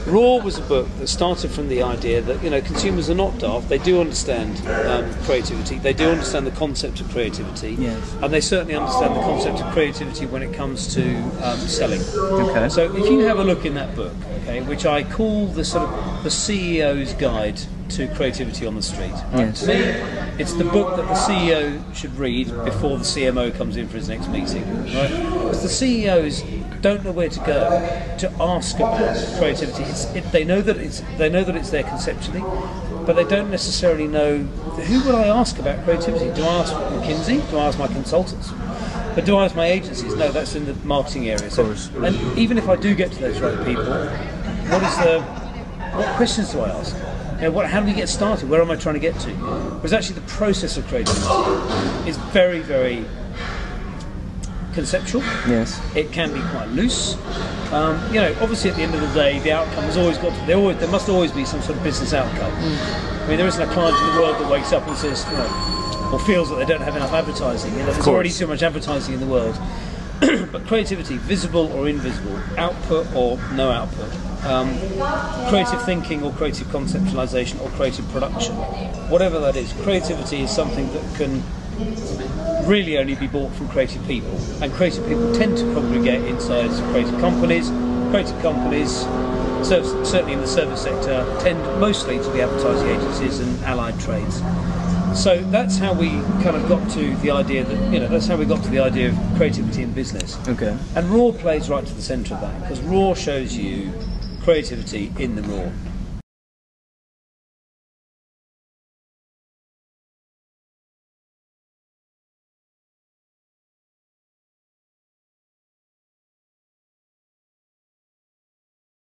Raw was a book that started from the idea that, you know, consumers are not daft. They do understand creativity. They do understand the concept of creativity. Yes. And they certainly understand the concept of creativity when it comes to selling. Okay. So if you have a look in that book, okay, which I call the sort of the CEO's guide to creativity on the street. Right? Yes. To me, it's the book that the CEO should read before the CMO comes in for his next meeting. Right? Because the CEOs don't know where to go to ask about creativity. They know that it's there conceptually, but they don't necessarily know who would I ask about creativity. Do I ask McKinsey? Do I ask my consultants? But do I ask my agencies? No, that's in the marketing area. So, and even if I do get to those right people, what questions do I ask? You know, how do we get started? Where am I trying to get to? Because actually the process of creativity is very, very conceptual. Yes. It can be quite loose. You know, obviously at the end of the day, the outcome has always got to, there must always be some sort of business outcome. I mean, there isn't a client in the world that wakes up and says, you know, or feels that they don't have enough advertising. You know, there's already too much advertising in the world. But creativity, visible or invisible, output or no output, creative thinking or creative conceptualization or creative production, whatever that is, creativity is something that can really only be bought from creative people, and creative people tend to congregate inside creative companies. Creative companies, certainly in the service sector, tend mostly to be advertising agencies and allied trades. So that's how we kind of got to the idea that, you know, that's how we got to the idea of creativity in business. Okay. And Raw plays right to the centre of that, because Raw shows you creativity in the raw.